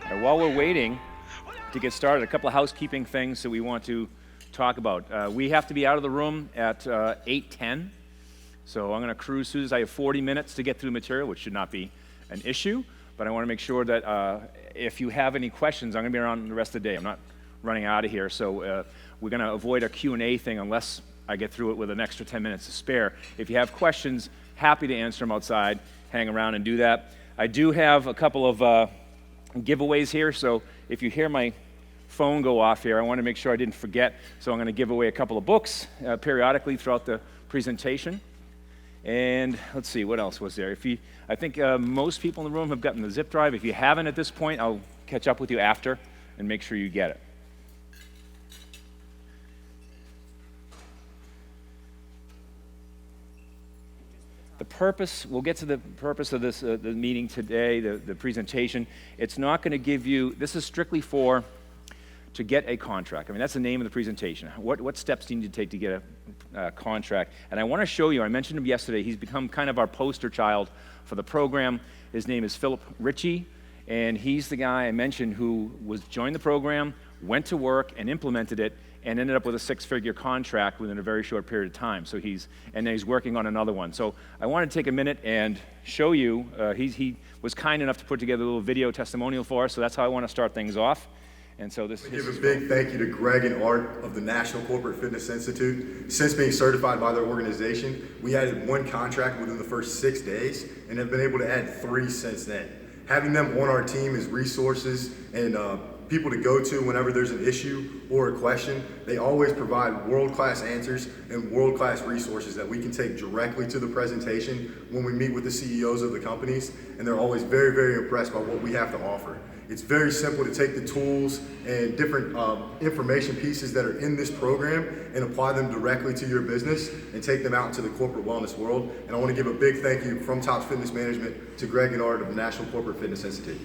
And while we're waiting to get started, a couple of housekeeping things that we want to talk about. We have to be out of the room at 8:10, so I'm going to cruise through this. I have 40 minutes to get through the material, which should not be an issue, but I want to make sure that if you have any questions, I'm going to be around the rest of the day. I'm not running out of here, so we're going to avoid a Q&A thing unless I get through it with an extra 10 minutes to spare. If you have questions, happy to answer them outside. Hang around and do that. I do have a couple of giveaways here, so if you hear my phone go off here, I want to make sure I didn't forget, so I'm going to give away a couple of books periodically throughout the presentation. And let's see, what else was there? I think most people in the room have gotten the zip drive. If you haven't at this point, I'll catch up with you after and make sure you get it. We'll get to the purpose of this the meeting today, the presentation. It's not going to give you, this is strictly to get a contract. I mean, that's the name of the presentation. What steps do you need to take to get a contract? And I want to show you, I mentioned him yesterday, he's become kind of our poster child for the program. His name is Philip Ritchie, and he's the guy I mentioned who joined the program, went to work and implemented it, and ended up with a six-figure contract within a very short period of time. So he's working on another one. So I want to take a minute and show you, he was kind enough to put together a little video testimonial for us, so that's how I want to start things off. And so this give a big thank you to Greg and Art of the National Corporate Fitness Institute. Since being certified by their organization, we added one contract within the first 6 days and have been able to add 3 since then. Having them on our team as resources and people to go to whenever there's an issue or a question. They always provide world-class answers and world-class resources that we can take directly to the presentation when we meet with the CEOs of the companies, and they're always very, very impressed by what we have to offer. It's very simple to take the tools and different information pieces that are in this program and apply them directly to your business and take them out into the corporate wellness world. And I want to give a big thank you from Tops Fitness Management to Greg and Art of the National Corporate Fitness Institute.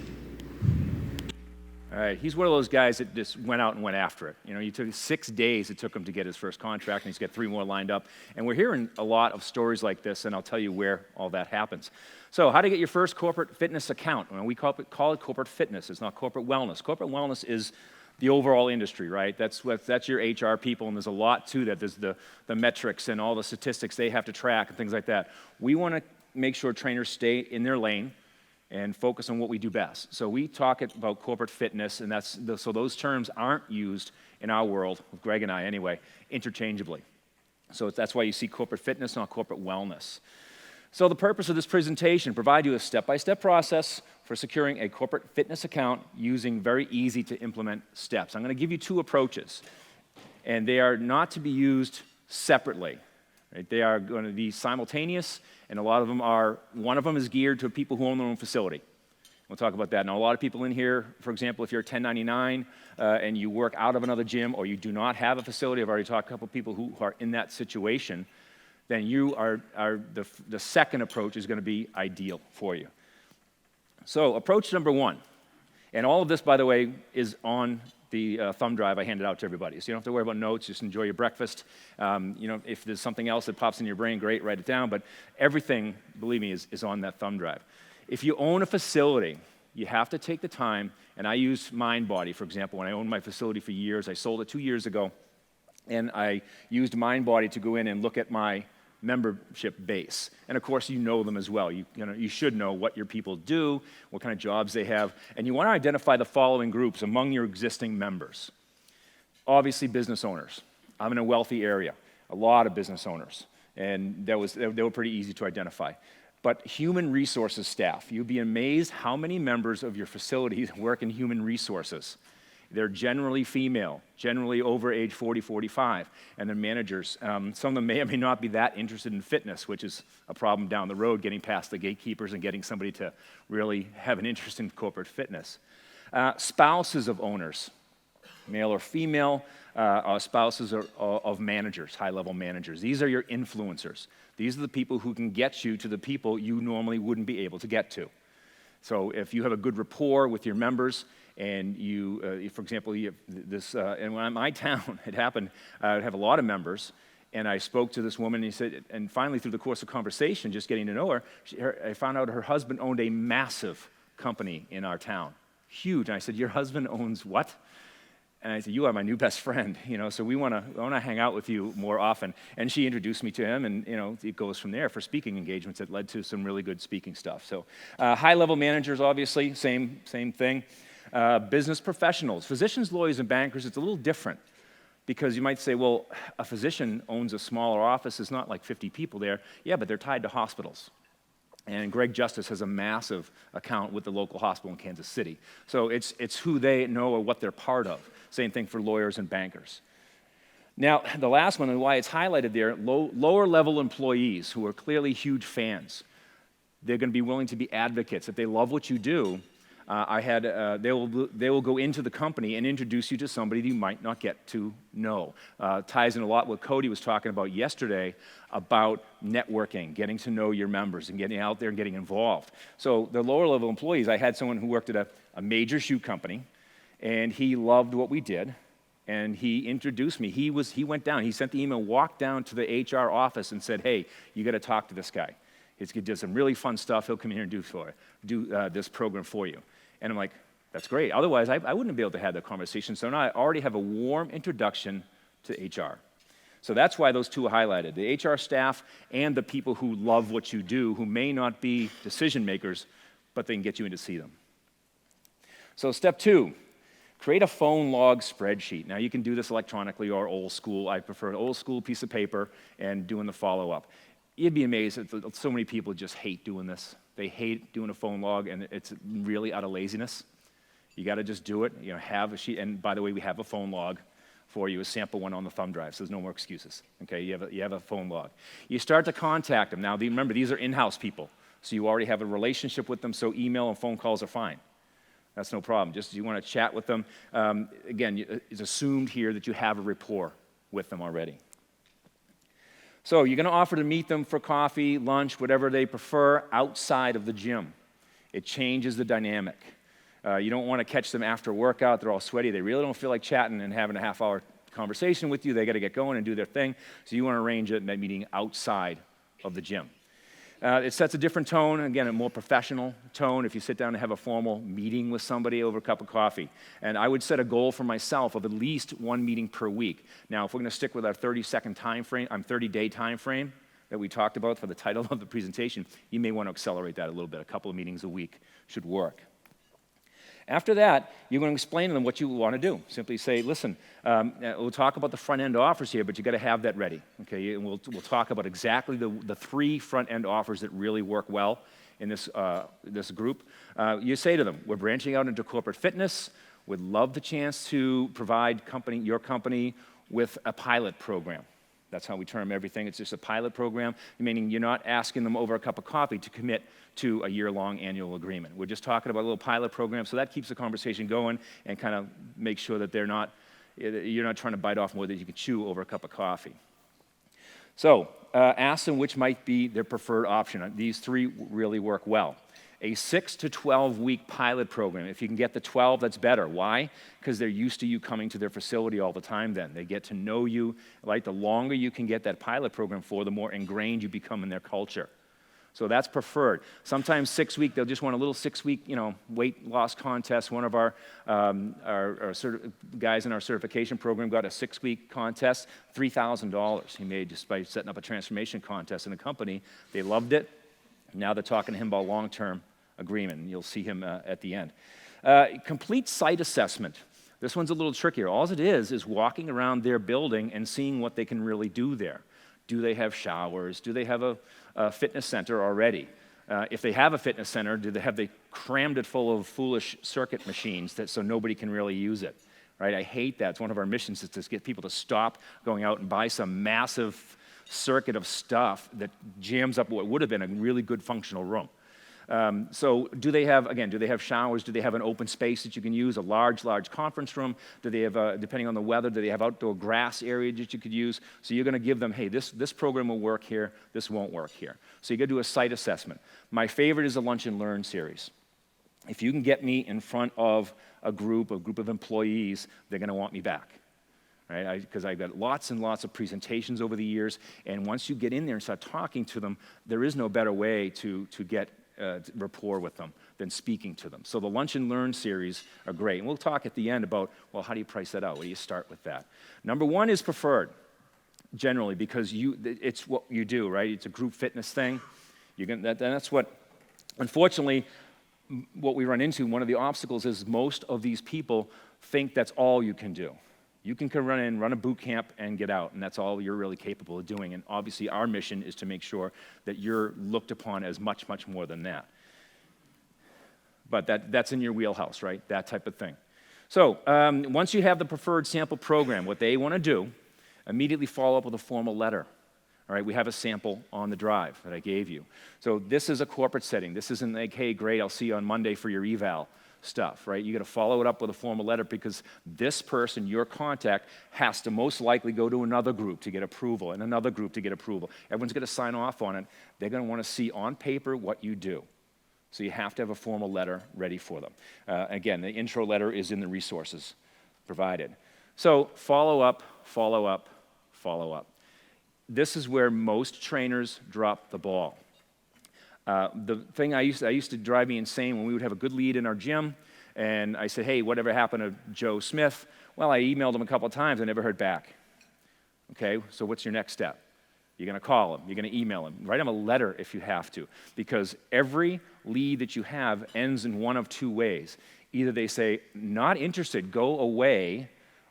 All right, he's one of those guys that just went out and went after it. You know, he took 6 days it took him to get his first contract, and he's got 3 more lined up. And we're hearing a lot of stories like this, and I'll tell you where all that happens. So how to get your first corporate fitness account? Well, we call it corporate fitness. It's not corporate wellness. Corporate wellness is the overall industry, right? That's your HR people, and there's a lot to that. There's the metrics and all the statistics they have to track and things like that. We want to make sure trainers stay in their lane and focus on what we do best. So we talk about corporate fitness, and so those terms aren't used in our world, Greg and I anyway, interchangeably. So that's why you see corporate fitness, not corporate wellness. So the purpose of this presentation, provide you a step-by-step process for securing a corporate fitness account using very easy to implement steps. I'm going to give you 2 approaches, and they are not to be used separately. Right? They are going to be simultaneous, and one of them is geared to people who own their own facility. We'll talk about that. Now, a lot of people in here, for example, if you're 1099 and you work out of another gym or you do not have a facility, I've already talked to a couple of people who are in that situation, then the second approach is going to be ideal for you. So approach number 1, and all of this, by the way, is on the thumb drive I handed out to everybody. So you don't have to worry about notes, just enjoy your breakfast. If there's something else that pops in your brain, great, write it down, but everything, believe me, is on that thumb drive. If you own a facility, you have to take the time, and I use MindBody, for example. When I owned my facility for years, I sold it 2 years ago, and I used MindBody to go in and look at my membership base. And of course, you know them as well. You should know what your people do, what kind of jobs they have, and you want to identify the following groups among your existing members. Obviously, business owners. I'm in a wealthy area, a lot of business owners, and they were pretty easy to identify. But human resources staff, you'd be amazed how many members of your facilities work in human resources. They're generally female, generally over age 40, 45, and they're managers. Some of them may or may not be that interested in fitness, which is a problem down the road, getting past the gatekeepers and getting somebody to really have an interest in corporate fitness. Spouses of owners, male or female, spouses of managers, high-level managers. These are your influencers. These are the people who can get you to the people you normally wouldn't be able to get to. So if you have a good rapport with your members, and you, for example, and when my town, it happened, I have a lot of members, and I spoke to this woman, and he said, and finally through the course of conversation, just getting to know her, I found out her husband owned a massive company in our town. Huge. And I said, your husband owns what? And I said, you are my new best friend, so we want to hang out with you more often. And she introduced me to him, and, it goes from there for speaking engagements that led to some really good speaking stuff. So high-level managers, obviously, same thing. Business professionals, physicians, lawyers, and bankers, it's a little different because you might say, well, a physician owns a smaller office. It's not like 50 people there. Yeah, but they're tied to hospitals. And Greg Justice has a massive account with the local hospital in Kansas City. So it's who they know or what they're part of. Same thing for lawyers and bankers. Now, the last one, and why it's highlighted there, lower level employees who are clearly huge fans. They're going to be willing to be advocates. If they love what you do, they will go into the company and introduce you to somebody that you might not get to know. Ties in a lot what Cody was talking about yesterday about networking, getting to know your members and getting out there and getting involved. So the lower level employees, I had someone who worked at a major shoe company, and he loved what we did, and he introduced me. He went down, he sent the email, walked down to the HR office and said, hey, you got to talk to this guy. He did some really fun stuff. He'll come in here and do this program for you. And I'm like, that's great. Otherwise, I wouldn't be able to have that conversation. So now I already have a warm introduction to HR. So that's why those two are highlighted, the HR staff and the people who love what you do, who may not be decision makers, but they can get you in to see them. So step 2, create a phone log spreadsheet. Now, you can do this electronically or old school. I prefer an old school piece of paper and doing the follow-up. You'd be amazed that so many people just hate doing this. They hate doing a phone log, and it's really out of laziness. You got to just do it. Have a sheet. And by the way, we have a phone log for you, a sample one on the thumb drive, so there's no more excuses. Okay, you have a phone log. You start to contact them. Now, remember, these are in-house people, so you already have a relationship with them, so email and phone calls are fine. That's no problem. Just you want to chat with them. Again, it's assumed here that you have a rapport with them already. So you're going to offer to meet them for coffee, lunch, whatever they prefer, outside of the gym. It changes the dynamic. You don't want to catch them after a workout. They're all sweaty. They really don't feel like chatting and having a half-hour conversation with you. They got to get going and do their thing. So you want to arrange that meeting outside of the gym. It sets a different tone, again, a more professional tone if you sit down and have a formal meeting with somebody over a cup of coffee. And I would set a goal for myself of at least one meeting per week. Now, if we're going to stick with our 30-day time frame that we talked about for the title of the presentation, you may want to accelerate that a little bit. A couple of meetings a week should work. After that, you're going to explain to them what you want to do. Simply say, listen, we'll talk about the front-end offers here, but you got to have that ready. Okay, and we'll talk about exactly the 3 front-end offers that really work well in this group. You say to them, we're branching out into corporate fitness. We'd love the chance to provide your company with a pilot program. That's how we term everything. It's just a pilot program, meaning you're not asking them over a cup of coffee to commit to a year-long annual agreement. We're just talking about a little pilot program, so that keeps the conversation going and kind of makes sure that you're not trying to bite off more than you can chew over a cup of coffee. So ask them which might be their preferred option. These 3 really work well. A 6 to 12-week pilot program. If you can get the 12, that's better. Why? Because they're used to you coming to their facility all the time then. They get to know you. Like, the longer you can get that pilot program for, the more ingrained you become in their culture. So that's preferred. Sometimes 6-week, they'll just want a little 6-week, weight loss contest. One of our guys in our certification program got a 6-week contest, $3,000 he made just by setting up a transformation contest in a company. They loved it. Now they're talking to him about long-term agreement, and you'll see him at the end. Complete site assessment. This one's a little trickier. All it is walking around their building and seeing what they can really do there. Do they have showers? Do they have a fitness center already? If they have a fitness center, have they crammed it full of foolish circuit machines so nobody can really use it? Right? I hate that. It's one of our missions is to get people to stop going out and buy some massive circuit of stuff that jams up what would have been a really good functional room. So do they have showers? Do they have an open space that you can use, a large conference room? Do they have, depending on the weather, do they have outdoor grass area that you could use? So you're going to give them, hey, this program will work here, this won't work here. So you got to do a site assessment. My favorite is the Lunch and Learn series. If you can get me in front of a group of employees, they're going to want me back. Right? Because I've got lots and lots of presentations over the years, and once you get in there and start talking to them, there is no better way to get rapport with them than speaking to them. So the Lunch and Learn series are great. And we'll talk at the end about, well, how do you price that out? Where do you start with that? Number one is preferred, generally, because it's what you do, right? It's a group fitness thing. That's what, unfortunately, what we run into, one of the obstacles is most of these people think that's all you can do. You can run a boot camp and get out, and that's all you're really capable of doing. And obviously, our mission is to make sure that you're looked upon as much, much more than that. But that's in your wheelhouse, right? That type of thing. So once you have the preferred sample program, what they want to do, immediately follow up with a formal letter. All right, we have a sample on the drive that I gave you. So this is a corporate setting. This isn't like, hey, great, I'll see you on Monday for your eval stuff, right? You got to follow it up with a formal letter because this person, your contact, has to most likely go to another group to get approval and another group to get approval. Everyone's going to sign off on it. They're going to want to see on paper what you do. So you have to have a formal letter ready for them. Again, the intro letter is in the resources provided. So follow up, follow up, follow up. This is where most trainers drop the ball. The thing I used to drive me insane when we would have a good lead in our gym, and I said, hey, whatever happened to Joe Smith? Well, I emailed him a couple of times. I never heard back. Okay, so what's your next step? You're going to call him. You're going to email him. Write him a letter if you have to, because every lead that you have ends in one of two ways. Either they say, not interested, go away,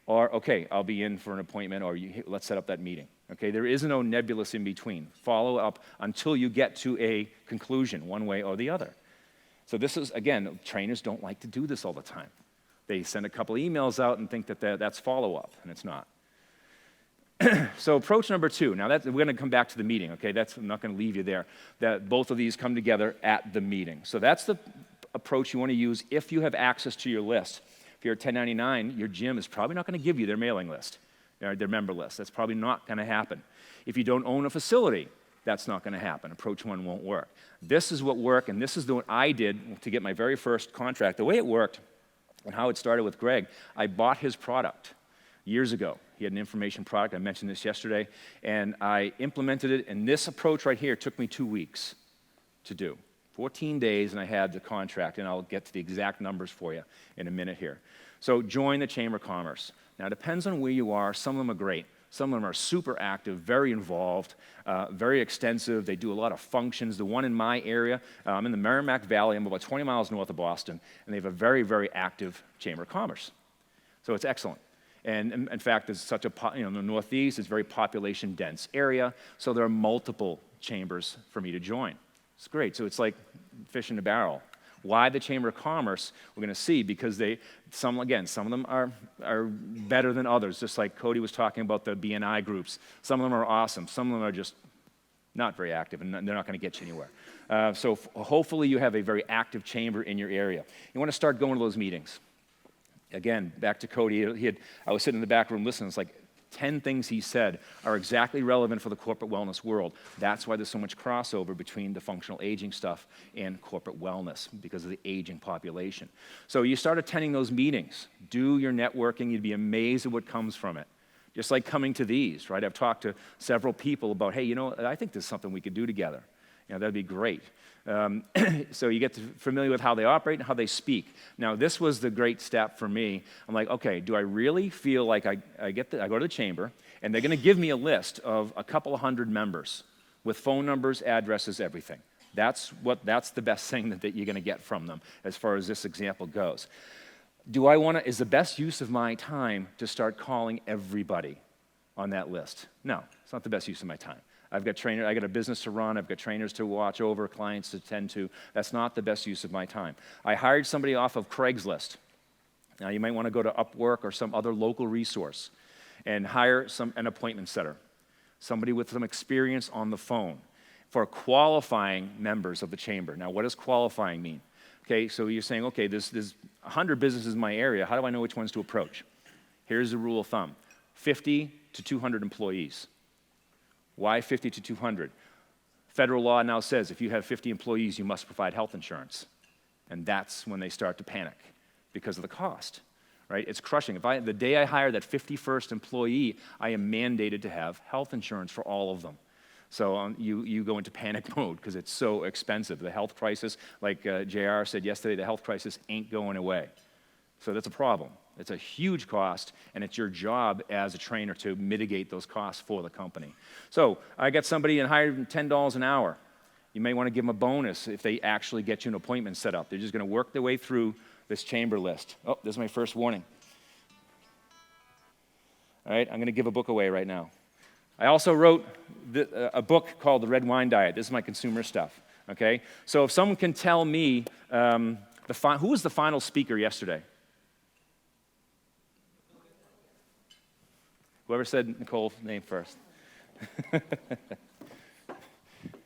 or, okay, I'll be in for an appointment, or let's set up that meeting. Okay, there is no nebulous in between. Follow up until you get to a conclusion, one way or the other. So this is, again, trainers don't like to do this all the time. They send a couple of emails out and think that that's follow-up, and it's not. So approach number two. Now, we're going to come back to the meeting, okay? I'm not going to leave you there. That both of these come together at the meeting. So that's the approach you want to use if you have access to your list. If you're a 1099, your gym is probably not going to give you their mailing list, their member list. That's probably not going to happen. If you don't own a facility, that's not going to happen. Approach one won't work. This is what worked, and this is what I did to get my very first contract. The way it worked and how it started with Greg, I bought his product years ago. He had an information product. I mentioned this yesterday, and I implemented it, and this approach right here took me 2 weeks to do. 14 days, and I had the contract, and I'll get to the exact numbers for you in a minute here. So join the Chamber of Commerce. Now, it depends on where you are. Some of them are great. Some of them are super active, very involved, very extensive. They do a lot of functions. The one in my area, I'm in the Merrimack Valley. I'm about 20 miles north of Boston, and they have a very, very active Chamber of Commerce. So it's excellent. And in fact, there's such in the Northeast, it's a very population-dense area, so there are multiple chambers for me to join. It's great. So it's like fish in a barrel. Why the Chamber of Commerce? We're going to see, because some of them are better than others, just like Cody was talking about the BNI groups. Some of them are awesome. Some of them are just not very active, and they're not going to get you anywhere. So hopefully you have a very active chamber in your area. You want to start going to those meetings. Again, back to Cody, I was sitting in the back room listening. It's like 10 things he said are exactly relevant for the corporate wellness world. That's why there's so much crossover between the functional aging stuff and corporate wellness, because of the aging population. So you start attending those meetings. Do your networking. You'd be amazed at what comes from it. Just like coming to these, right? I've talked to several people about, hey, I think there's something we could do together. That'd be great. So you get familiar with how they operate and how they speak. Now, this was the great step for me. I'm like, okay, do I really feel like I go to the chamber, and they're going to give me a list of a couple of hundred members with phone numbers, addresses, everything. That's the best thing that you're going to get from them as far as this example goes. Is the best use of my time to start calling everybody on that list? No, it's not the best use of my time. I got a business to run. I've got trainers to watch over, clients to tend to. That's not the best use of my time. I hired somebody off of Craigslist. Now, you might want to go to Upwork or some other local resource and hire an appointment setter, somebody with some experience on the phone for qualifying members of the chamber. Now, what does qualifying mean? Okay, so you're saying, okay, there's 100 businesses in my area. How do I know which ones to approach? Here's the rule of thumb: 50 to 200 employees. Why 50 to 200? Federal law now says if you have 50 employees, you must provide health insurance. And that's when they start to panic because of the cost, right? It's crushing. The day I hire that 51st employee, I am mandated to have health insurance for all of them. So you go into panic mode because it's so expensive. The health crisis, like JR said yesterday, the health crisis ain't going away. So that's a problem. It's a huge cost, and it's your job as a trainer to mitigate those costs for the company. So I got somebody and hired them $10 an hour. You may want to give them a bonus if they actually get you an appointment set up. They're just going to work their way through this chamber list. Oh, this is my first warning. All right, I'm going to give a book away right now. I also wrote a book called The Red Wine Diet. This is my consumer stuff, okay? So if someone can tell me, who was the final speaker yesterday? Whoever said Nicole's name first. Could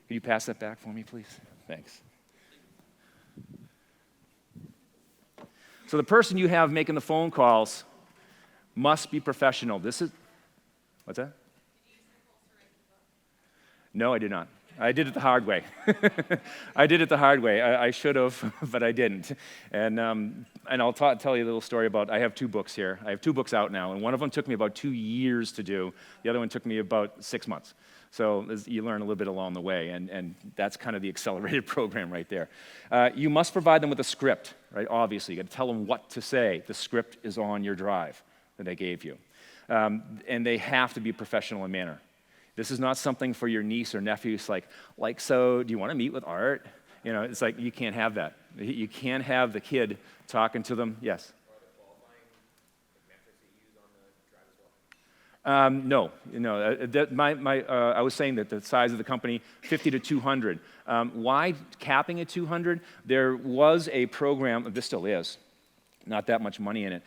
you pass that back for me, please? Thanks. So the person you have making the phone calls must be professional. What's that? No, I did not. I did it the hard way. I did it the hard way. I should have, but I didn't. And I'll tell you a little story about, I have 2 books here. I have 2 books out now, and one of them took me about 2 years to do. The other one took me about 6 months. So you learn a little bit along the way, and that's kind of the accelerated program right there. You must provide them with a script, right? Obviously, you got to tell them what to say. The script is on your drive that they gave you. And they have to be professional in manner. This is not something for your niece or nephew. It's like, so do you want to meet with Art? You know, it's like, you can't have that. You can't have the kid talking to them. Yes? No. I was saying that the size of the company, 50 to 200. Why capping at 200? There was a program, this still is, not that much money in it,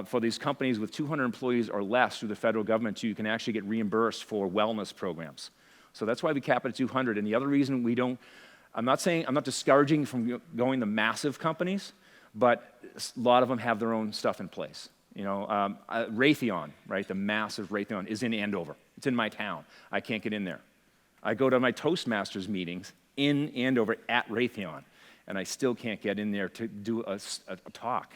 for these companies with 200 employees or less through the federal government, you can actually get reimbursed for wellness programs. So that's why we cap it at 200. And the other reason we don't, I'm not discouraging from going to massive companies, but a lot of them have their own stuff in place. You know, Raytheon, right, the massive Raytheon is in Andover. It's in my town. I can't get in there. I go to my Toastmasters meetings in Andover at Raytheon, and I still can't get in there to do a talk,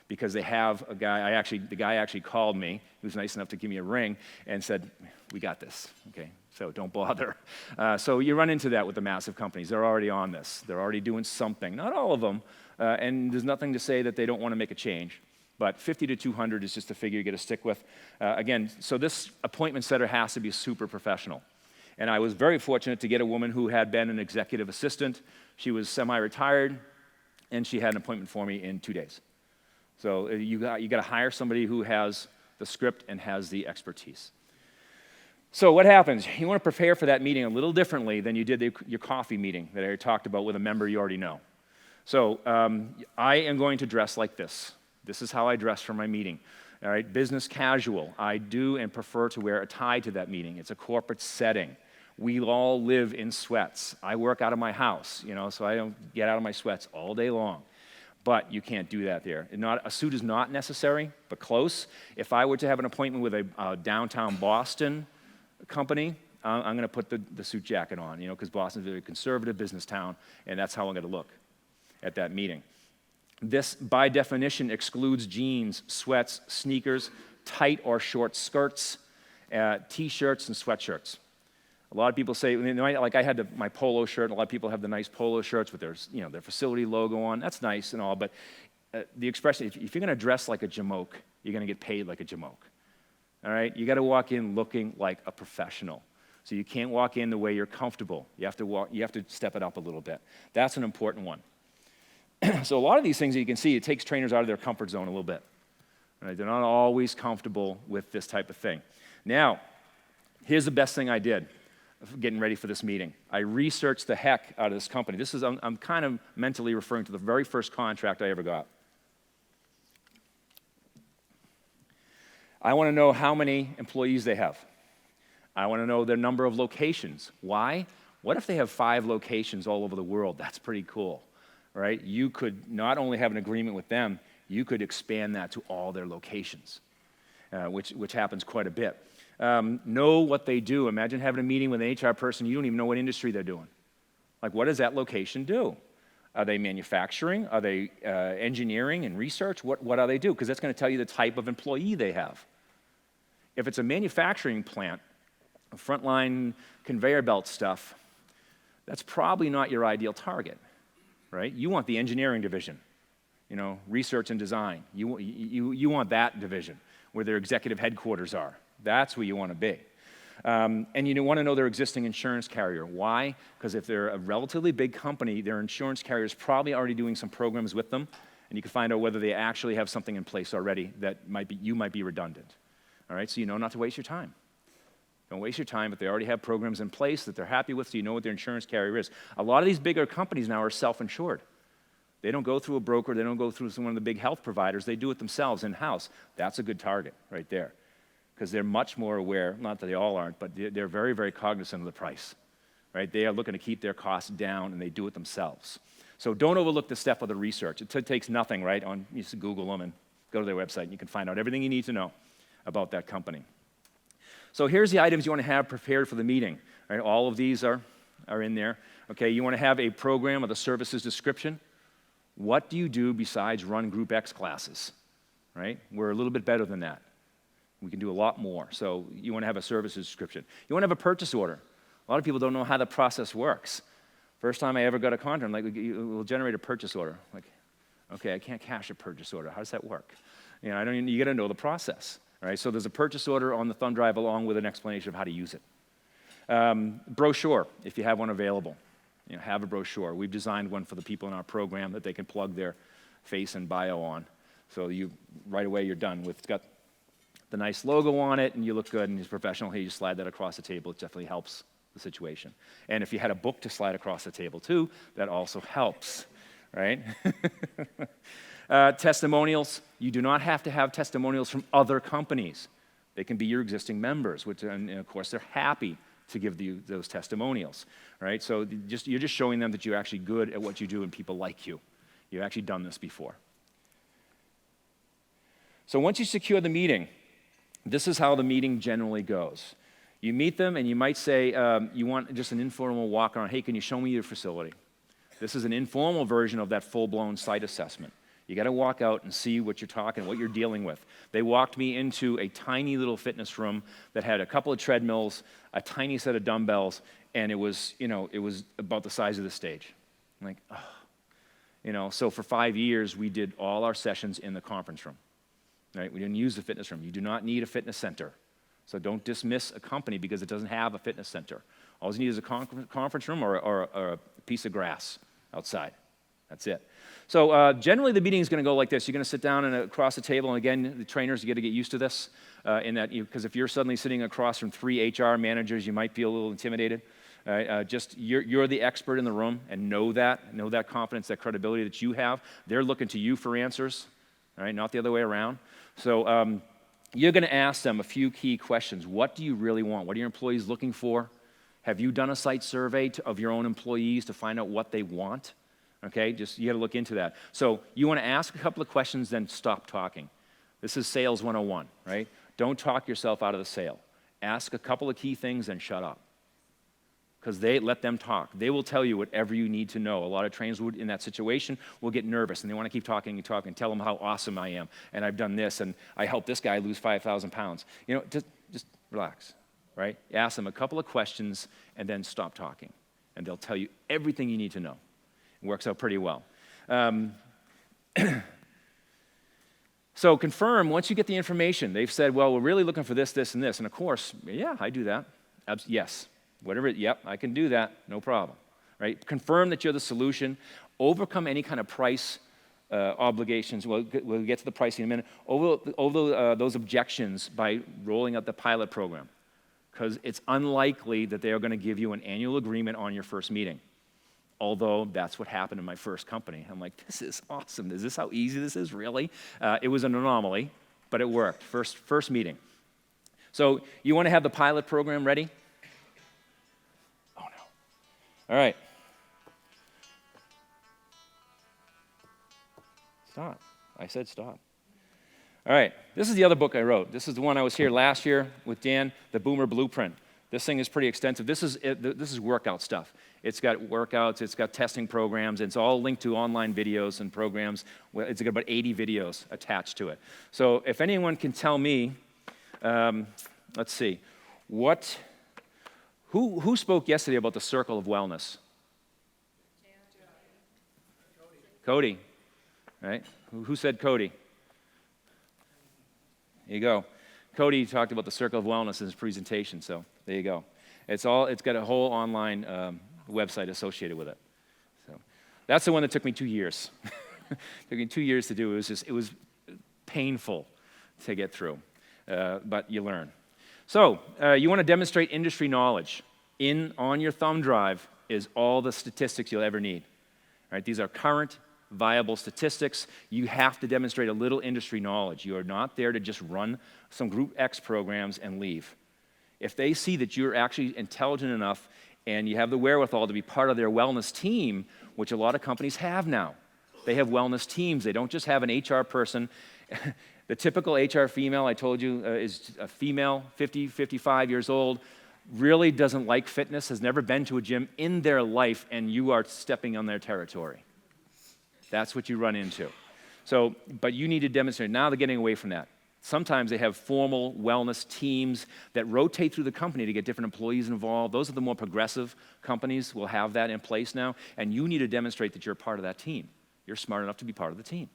because they have a guy, the guy actually called me, he was nice enough to give me a ring, and said, we got this, okay, so don't bother. So you run into that with the massive companies. They're already on this. They're already doing something. Not all of them, and there's nothing to say that they don't want to make a change, but 50 to 200 is just a figure you got to stick with. Again, so this appointment setter has to be super professional. And I was very fortunate to get a woman who had been an executive assistant. She was semi-retired, and she had an appointment for me in 2 days. So you got to hire somebody who has the script and has the expertise. So what happens? You want to prepare for that meeting a little differently than you did your coffee meeting that I talked about with a member you already know. So I am going to dress like this. This is how I dress for my meeting. All right, business casual. I do and prefer to wear a tie to that meeting. It's a corporate setting. We all live in sweats. I work out of my house, so I don't get out of my sweats all day long. But you can't do that there. A suit is not necessary, but close. If I were to have an appointment with a downtown Boston company, I'm going to put the suit jacket on, because Boston's a very conservative business town, and that's how I'm going to look at that meeting. This, by definition, excludes jeans, sweats, sneakers, tight or short skirts, T-shirts, and sweatshirts. A lot of people say, like I had my polo shirt, and a lot of people have the nice polo shirts with their facility logo on. That's nice and all, but the expression, if you're going to dress like a jamoke, you're going to get paid like a jamoke. All right? You got to walk in looking like a professional. So you can't walk in the way you're comfortable. You have to step it up a little bit. That's an important one. So a lot of these things that you can see, it takes trainers out of their comfort zone a little bit. Right? They're not always comfortable with this type of thing. Now, here's the best thing I did getting ready for this meeting. I researched the heck out of this company. I'm kind of mentally referring to the very first contract I ever got. I want to know how many employees they have. I want to know their number of locations. Why? What if they have 5 locations all over the world? That's pretty cool, right? You could not only have an agreement with them, you could expand that to all their locations, which happens quite a bit. Know what they do. Imagine having a meeting with an HR person, you don't even know what industry they're doing. Like, what does that location do? Are they manufacturing? Are they engineering and research? What do they do? Because that's going to tell you the type of employee they have. If it's a manufacturing plant, frontline conveyor belt stuff, that's probably not your ideal target, right? You want the engineering division, research and design. You want that division where their executive headquarters are. That's where you want to be. And you want to know their existing insurance carrier. Why? Because if they're a relatively big company, their insurance carrier is probably already doing some programs with them, and you can find out whether they actually have something in place already that you might be redundant. All right, so you know not to waste your time. Don't waste your time if they already have programs in place that they're happy with, so you know what their insurance carrier is. A lot of these bigger companies now are self-insured. They don't go through a broker. They don't go through one of the big health providers. They do it themselves in-house. That's a good target right there, because they're much more aware, not that they all aren't, but they're very, very cognizant of the price, right? They are looking to keep their costs down, and they do it themselves. So don't overlook the step of the research. It takes nothing, right? You just Google them and go to their website, and you can find out everything you need to know about that company. So here's the items you want to have prepared for the meeting, right? All of these are in there. Okay, you want to have a program of the services description. What do you do besides run Group X classes, right? We're a little bit better than that. We can do a lot more. So you want to have a services description. You want to have a purchase order. A lot of people don't know how the process works. First time I ever got a contract, I'm like, we'll generate a purchase order. Like, okay, I can't cash a purchase order. How does that work? You got to know the process. Right, so there's a purchase order on the thumb drive along with an explanation of how to use it. Brochure, if you have one available. Have a brochure. We've designed one for the people in our program that they can plug their face and bio on. So right away you're done with, it's got the nice logo on it, and you look good and you're professional. Hey, you slide that across the table. It definitely helps the situation. And if you had a book to slide across the table too, that also helps, right? Testimonials. You do not have to have testimonials from other companies. They can be your existing members, and of course they're happy to give you those testimonials, right? So you're just showing them that you're actually good at what you do and people like you. You've actually done this before. So once you secure the meeting, this is how the meeting generally goes. You meet them and you might say, you want just an informal walk around. Hey, can you show me your facility? This is an informal version of that full-blown site assessment. You got to walk out and see what you're talking, what you're dealing with. They walked me into a tiny little fitness room that had a couple of treadmills, a tiny set of dumbbells, and it was about the size of the stage. I'm like, oh. So for 5 years, we did all our sessions in the conference room, right? We didn't use the fitness room. You do not need a fitness center. So don't dismiss a company because it doesn't have a fitness center. All you need is a conference room or a piece of grass outside. That's it. So generally the meeting is going to go like this. You're going to sit down and across the table, and again, the trainers, you got to get used to this, because if you're suddenly sitting across from 3 HR managers, you might feel a little intimidated. You're the expert in the room, and know that confidence, that credibility that you have. They're looking to you for answers, all right, not the other way around. So you're going to ask them a few key questions. What do you really want? What are your employees looking for? Have you done a site survey of your own employees to find out what they want? Okay, you got to look into that. So you want to ask a couple of questions, then stop talking. This is sales 101, right? Don't talk yourself out of the sale. Ask a couple of key things and shut up. Because let them talk. They will tell you whatever you need to know. A lot of trainers in that situation will get nervous, and they want to keep talking and talking, tell them how awesome I am, and I've done this, and I helped this guy lose 5,000 pounds. Just relax, right? Ask them a couple of questions, and then stop talking. And they'll tell you everything you need to know. It works out pretty well. So confirm, once you get the information, they've said, well, we're really looking for this, this, and this. And of course, yeah, I do that. Yes, yep, I can do that, no problem. Right? Confirm that you're the solution. Overcome any kind of price obligations. We'll get to the pricing in a minute. Over those objections by rolling out the pilot program. Because it's unlikely that they are going to give you an annual agreement on your first meeting. Although that's what happened in my first company. I'm like, this is awesome. Is this how easy this is, really? It was an anomaly, but it worked. First meeting. So you want to have the pilot program ready? Oh, no. All right. Stop. I said stop. All right. This is the other book I wrote. This is the one I was here last year with Dan, The Boomer Blueprint. This thing is pretty extensive. This is workout stuff. It's got workouts, it's got testing programs, and it's all linked to online videos and programs. It's got about 80 videos attached to it. So if anyone can tell me, let's see, what Who spoke yesterday about the circle of wellness? Cody, right? Who said Cody? There you go. Cody talked about the circle of wellness in his presentation, so there you go. It's got a whole online website associated with it. So that's the one that took me 2 years. Took me 2 years to do. It was painful to get through, but you learn. So you want to demonstrate industry knowledge. On your thumb drive is all the statistics you'll ever need. Right? These are current, viable statistics. You have to demonstrate a little industry knowledge. You are not there to just run some Group X programs and leave. If they see that you're actually intelligent enough and you have the wherewithal to be part of their wellness team, which a lot of companies have now. They have wellness teams. They don't just have an HR person. The typical HR female, I told you, is a female, 50, 55 years old, really doesn't like fitness, has never been to a gym in their life, and you are stepping on their territory. That's what you run into. So, but you need to demonstrate. Now they're getting away from that. Sometimes they have formal wellness teams that rotate through the company to get different employees involved. Those are the more progressive companies will have that in place now, and you need to demonstrate that you're part of that team. You're smart enough to be part of the team.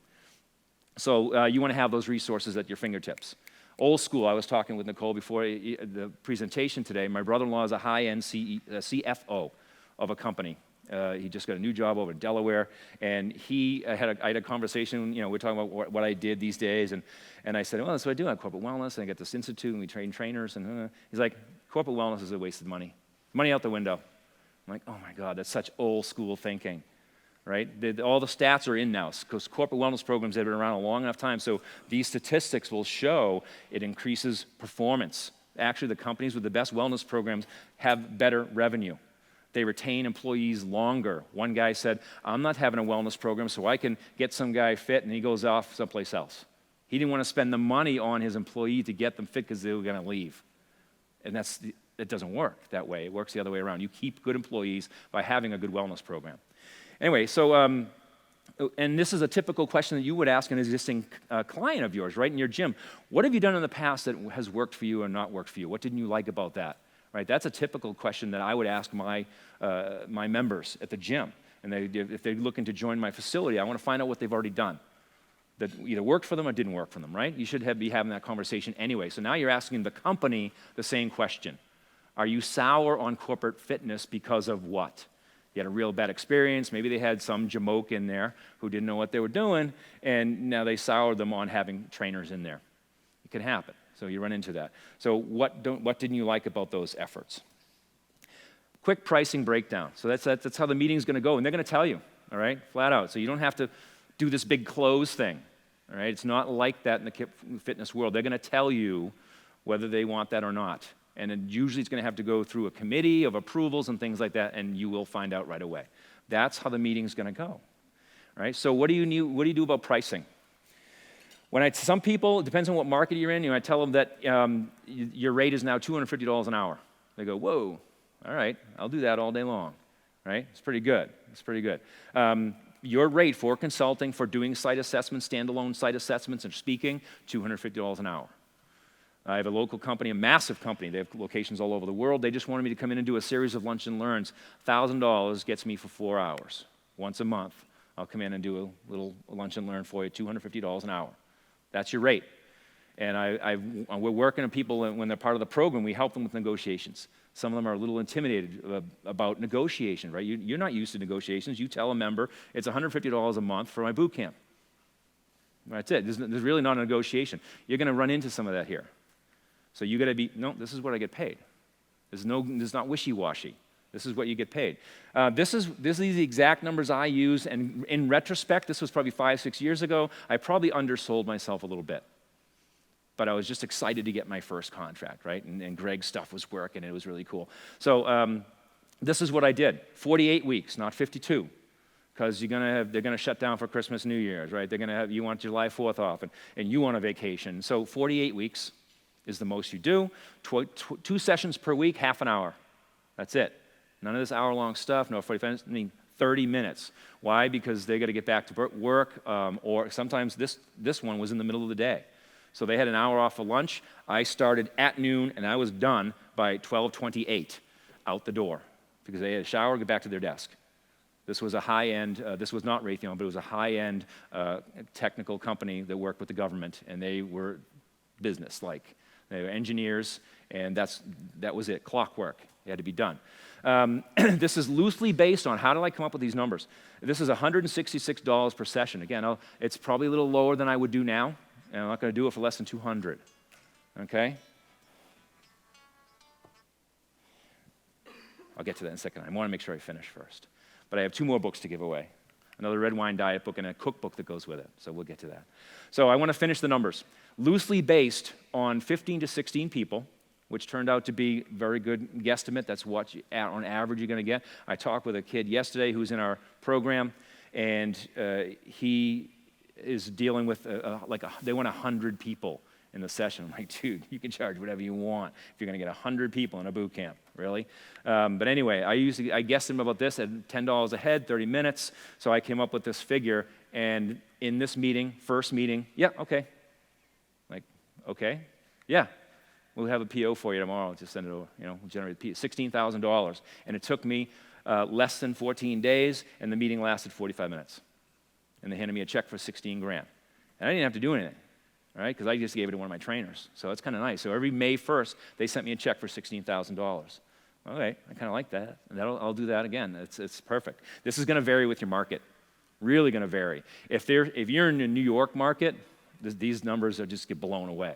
So you want to have those resources at your fingertips. Old school, I was talking with Nicole before the presentation today. My brother-in-law is a high-end CFO of a company. He just got a new job over in Delaware, and I had a conversation, we're talking about what I did these days, and I said, well, that's what I do. I have corporate wellness, and I got this institute, and we train trainers, and he's like, corporate wellness is a waste of money. Money out the window. I'm like, oh my God, that's such old school thinking. Right? All the stats are in now because corporate wellness programs have been around a long enough time. So these statistics will show it increases performance. Actually, the companies with the best wellness programs have better revenue. They retain employees longer. One guy said, I'm not having a wellness program so I can get some guy fit, and he goes off someplace else. He didn't want to spend the money on his employee to get them fit because they were going to leave. And it doesn't work that way. It works the other way around. You keep good employees by having a good wellness program. Anyway, so, and this is a typical question that you would ask an existing client of yours, right, in your gym. What have you done in the past that has worked for you or not worked for you? What didn't you like about that? Right, that's a typical question that I would ask my members at the gym. And if they're looking to join my facility, I want to find out what they've already done that either worked for them or didn't work for them, right? You should be having that conversation anyway. So now you're asking the company the same question. Are you sour on corporate fitness because of what? You had a real bad experience. Maybe they had some jamoke in there who didn't know what they were doing, and now they soured them on having trainers in there. It can happen. So you run into that. So what didn't you like about those efforts? Quick pricing breakdown. So that's how the meeting's going to go, and they're going to tell you, all right, flat out. So you don't have to do this big close thing, all right? It's not like that in the fitness world. They're going to tell you whether they want that or not. And then usually it's going to have to go through a committee of approvals and things like that, and you will find out right away. That's how the meeting's going to go, right? So what do you do about pricing? Some people, it depends on what market you're in, I tell them that your rate is now $250 an hour. They go, whoa, all right, I'll do that all day long, right? It's pretty good. It's pretty good. Your rate for consulting, for doing site assessments, standalone site assessments and speaking, $250 an hour. I have a local company, a massive company. They have locations all over the world. They just wanted me to come in and do a series of lunch and learns. $1,000 gets me for 4 hours. Once a month, I'll come in and do a little lunch and learn for you, $250 an hour. That's your rate. And we're working on people, when they're part of the program, we help them with negotiations. Some of them are a little intimidated about negotiation, right? You're not used to negotiations. You tell a member, it's $150 a month for my boot camp. That's it. There's really not a negotiation. You're going to run into some of that here. So you got to be, no, this is what I get paid. There's not wishy-washy. This is what you get paid. This is the exact numbers I use, and in retrospect, this was probably 5-6 years ago. I probably undersold myself a little bit. But I was just excited to get my first contract, right? And Greg's stuff was working, and it was really cool. So this is what I did. 48 weeks, not 52. Because they're going to shut down for Christmas, New Year's, right? You want July 4th off, and you want a vacation. So 48 weeks is the most you do. 2 sessions per week, half an hour. That's it. None of this hour-long stuff, no 45 minutes, 30 minutes. Why? Because they got to get back to work, or sometimes this one was in the middle of the day. So they had an hour off for lunch. I started at noon, and I was done by 12:28. out the door because they had a shower, get back to their desk. This was a high-end, this was not Raytheon, but it was a high-end technical company that worked with the government, and they were business-like. They were engineers, and that was it, clockwork. It had to be done. This is loosely based on, how did I come up with these numbers? This is $166 per session. Again, it's probably a little lower than I would do now, and I'm not going to do it for less than $200, okay? I'll get to that in a second. I want to make sure I finish first. But I have 2 more books to give away. Another red wine diet book and a cookbook that goes with it. So we'll get to that. So I want to finish the numbers. Loosely based on 15 to 16 people, which turned out to be very good guesstimate. That's what, on average, you're going to get. I talked with a kid yesterday who's in our program, and he is dealing with, they want 100 people in the session. I'm like, dude, you can charge whatever you want if you're going to get 100 people in a boot camp, really? But anyway, I guessed him about this at $10 a head, 30 minutes, so I came up with this figure, and in this meeting, first meeting, yeah, okay. Like, okay, yeah, we'll have a PO for you tomorrow, just send it over, we'll generate the PO, $16,000, and it took me less than 14 days, and the meeting lasted 45 minutes, and they handed me a check for $16 grand, and I didn't have to do anything. All right, because I just gave it to one of my trainers. So it's kind of nice. So every May 1st, they sent me a check for $16,000. Okay, I kind of like that. And I'll do that again. It's perfect. This is going to vary with your market. Really going to vary. If you're in the New York market, these numbers are just get blown away.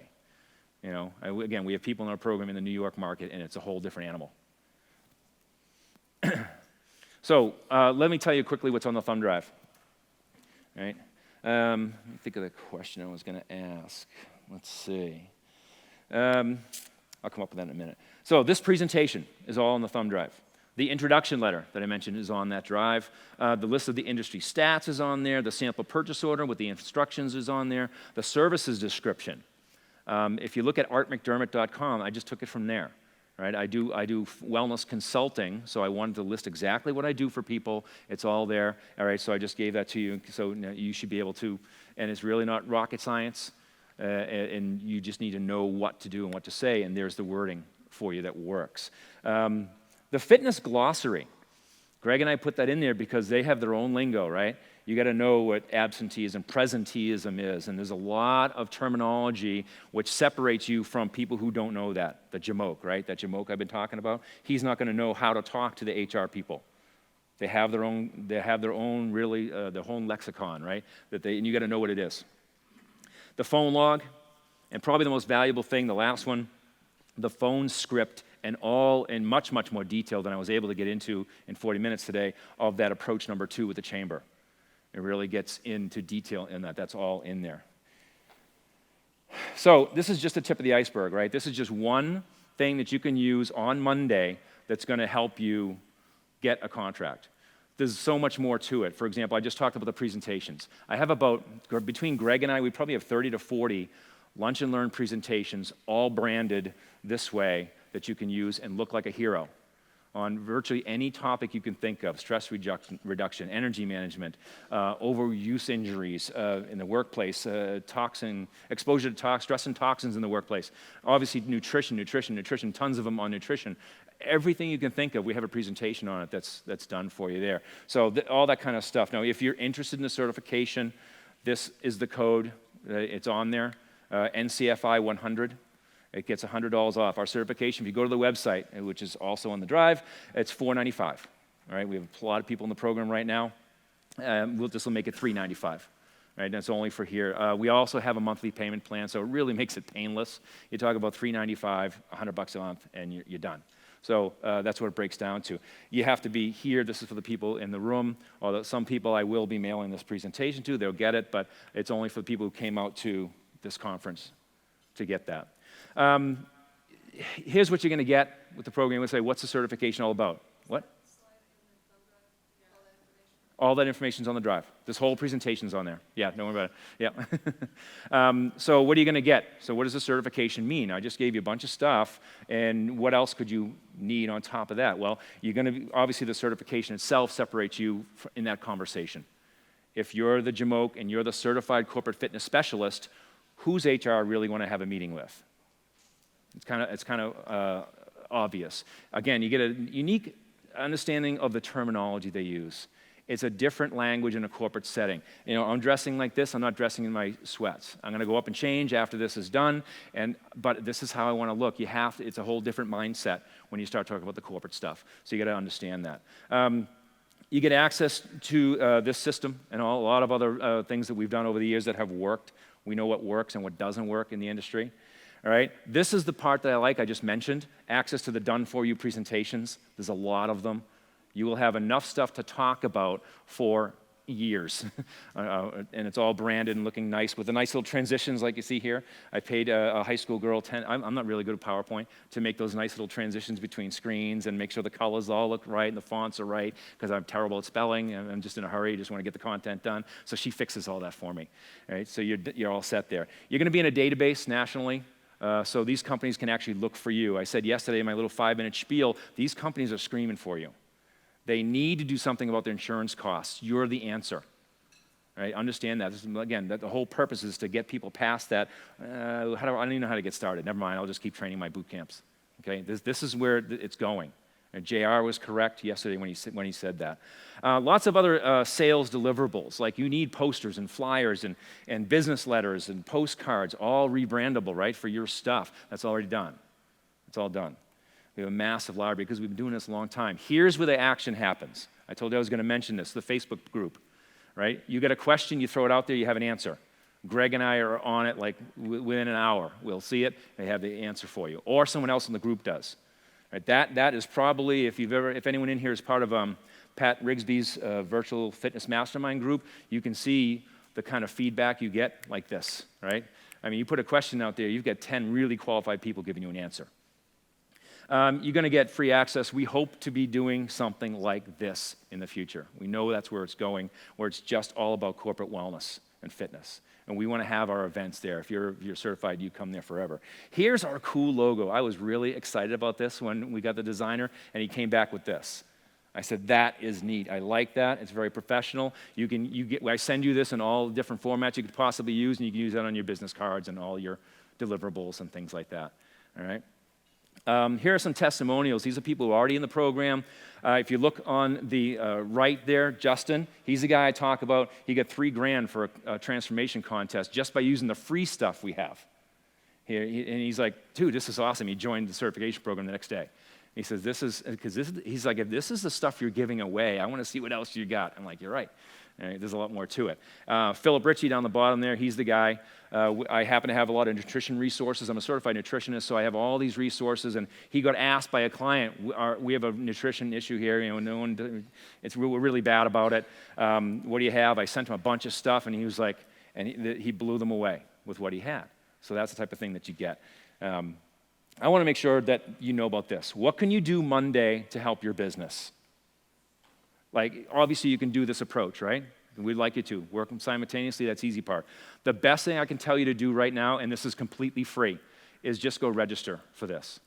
Again, we have people in our program in the New York market, and it's a whole different animal. So let me tell you quickly what's on the thumb drive. All right. Let me think of the question I was going to ask. Let's see. I'll come up with that in a minute. So this presentation is all on the thumb drive. The introduction letter that I mentioned is on that drive. The list of the industry stats is on there. The sample purchase order with the instructions is on there. The services description. If you look at artmcdermott.com, I just took it from there. Right? I do wellness consulting, so I wanted to list exactly what I do for people. It's all there. All right, so I just gave that to you, so you should be able to, and it's really not rocket science, and you just need to know what to do and what to say, and there's the wording for you that works. The Fitness Glossary, Greg and I put that in there because they have their own lingo, right? You got to know what absenteeism, presenteeism is, and there's a lot of terminology which separates you from people who don't know that. The jamoke, right? That jamoke I've been talking about. He's not going to know how to talk to the HR people. They have their own. They have their own really their own lexicon, right? And you got to know what it is. The phone log, and probably the most valuable thing, the last one, the phone script, and all in much, much more detail than I was able to get into in 40 minutes today of that approach number 2 with the chamber. It really gets into detail in that. That's all in there. So this is just the tip of the iceberg, right? This is just one thing that you can use on Monday that's going to help you get a contract. There's so much more to it. For example, I just talked about the presentations. I have between Greg and I, we probably have 30 to 40 lunch and learn presentations, all branded this way, that you can use and look like a hero on virtually any topic you can think of: stress reduction, energy management, overuse injuries in the workplace, exposure to stress and toxins in the workplace. Obviously, nutrition, tons of them on nutrition. Everything you can think of, we have a presentation on it that's done for you there. So all that kind of stuff. Now, if you're interested in the certification, this is the code. It's on there, NCFI 100. It gets $100 off. Our certification, if you go to the website, which is also on the drive, it's $495. All right, we have a lot of people in the program right now. This will make it $395. Right, that's only for here. We also have a monthly payment plan, so it really makes it painless. You talk about $395, $100 a month, and you're done. So that's what it breaks down to. You have to be here. This is for the people in the room. Although some people I will be mailing this presentation to, they'll get it, but it's only for the people who came out to this conference to get that. Here's what you're going to get with the program. We'll say, what's the certification all about? What? All that information's on the drive. This whole presentation's on there. Yeah, don't worry about it. Yeah. So what are you going to get? So what does the certification mean? I just gave you a bunch of stuff, and what else could you need on top of that? Well, you're going to obviously the certification itself separates you in that conversation. If you're the JMOC and you're the certified corporate fitness specialist, who's HR really want to have a meeting with? It's kind of obvious. Again, you get a unique understanding of the terminology they use. It's a different language in a corporate setting. You know, I'm dressing like this. I'm not dressing in my sweats. I'm going to go up and change after this is done, but this is how I want to look. It's a whole different mindset when you start talking about the corporate stuff. So you got to understand that. You get access to this system and a lot of other things that we've done over the years that have worked. We know what works and what doesn't work in the industry. All right, this is the part that I like. I just mentioned access to the done-for-you presentations. There's a lot of them. You will have enough stuff to talk about for years. And it's all branded and looking nice with the nice little transitions like you see here. I paid a high school girl I'm not really good at PowerPoint, to make those nice little transitions between screens and make sure the colors all look right and the fonts are right, because I'm terrible at spelling and I'm just in a hurry, just want to get the content done. So she fixes all that for me. All right, so you're all set there. You're going to be in a database nationally. So these companies can actually look for you. I said yesterday in my little 5-minute spiel, these companies are screaming for you. They need to do something about their insurance costs. You're the answer. Right? Understand that. Again, the whole purpose is to get people past that. I don't even know how to get started. Never mind, I'll just keep training my boot camps. Okay? This is where it's going. And JR was correct yesterday when he said that. Lots of other sales deliverables, like you need posters and flyers and business letters and postcards, all rebrandable, right, for your stuff. That's already done. It's all done. We have a massive library because we've been doing this a long time. Here's where the action happens. I told you I was going to mention this, the Facebook group, right? You get a question, you throw it out there, you have an answer. Greg and I are on it like within an hour. We'll see it, they have the answer for you. Or someone else in the group does. Right? That is probably, if anyone in here is part of Pat Rigsby's virtual fitness mastermind group, you can see the kind of feedback you get like this, right? I mean, you put a question out there, you've got 10 really qualified people giving you an answer. You're going to get free access. We hope to be doing something like this in the future. We know that's where it's going, where it's just all about corporate wellness and fitness. And we want to have our events there. If you're certified, you come there forever. Here's our cool logo. I was really excited about this when we got the designer, and he came back with this. I said, that is neat. I like that. It's very professional. I send you this in all different formats you could possibly use, and you can use that on your business cards and all your deliverables and things like that. All right? Here are some testimonials. These are people who are already in the program. If you look on the right there, Justin, he's the guy I talk about. He got $3,000 for a transformation contest just by using the free stuff we have. And he's like, dude, this is awesome. He joined the certification program the next day. He says, he's like, if this is the stuff you're giving away, I want to see what else you got. I'm like, you're right. There's a lot more to it. Philip Ritchie down the bottom there, he's the guy. I happen to have a lot of nutrition resources. I'm a certified nutritionist, so I have all these resources. And he got asked by a client, we have a nutrition issue here. We're really bad about it. What do you have? I sent him a bunch of stuff, and he was like, he blew them away with what he had. So that's the type of thing that you get. I want to make sure that you know about this. What can you do Monday to help your business? Like, obviously, you can do this approach, right? We'd like you to. Work them simultaneously, that's the easy part. The best thing I can tell you to do right now, and this is completely free, is just go register for this.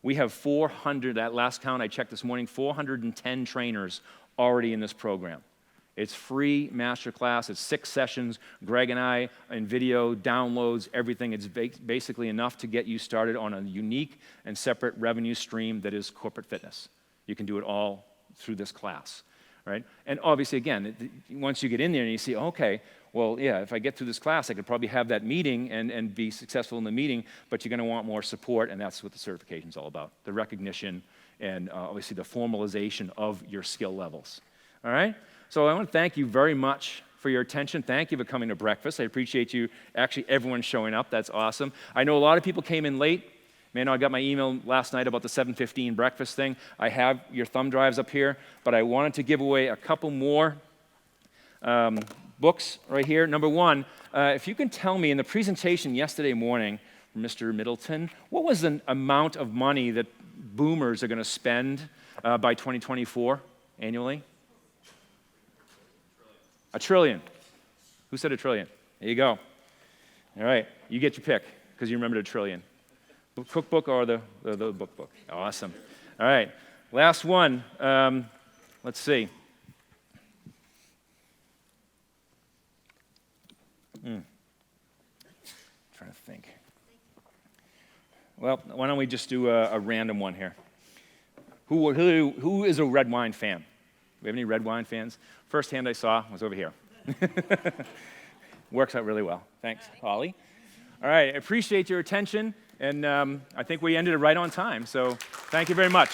We have 400, at last count I checked this morning, 410 trainers already in this program. It's free masterclass. It's 6 sessions. Greg and I, in video, downloads, everything. It's basically enough to get you started on a unique and separate revenue stream that is corporate fitness. You can do it all through this class. Right? And obviously, again, once you get in there and you see, okay, well, yeah, if I get through this class, I could probably have that meeting and be successful in the meeting, but you're going to want more support, and that's what the certification's all about, the recognition and obviously the formalization of your skill levels. All right? So I want to thank you very much for your attention. Thank you for coming to breakfast. I appreciate you, actually, everyone showing up. That's awesome. I know a lot of people came in late. Man, I got my email last night about the 7:15 breakfast thing. I have your thumb drives up here, but I wanted to give away a couple more books right here. Number one, if you can tell me in the presentation yesterday morning from Mr. Middleton, what was the amount of money that boomers are going to spend by 2024 annually? $1 trillion. Who said $1 trillion? There you go. All right, you get your pick because you remembered $1 trillion. Cookbook or the book? Awesome. All right, last one. Let's see. Trying to think. Well, why don't we just do a random one here? Who is a red wine fan? Do we have any red wine fans? First hand I saw was over here. Works out really well. Thanks, Holly. All right, I appreciate your attention, and I think we ended it right on time, so thank you very much.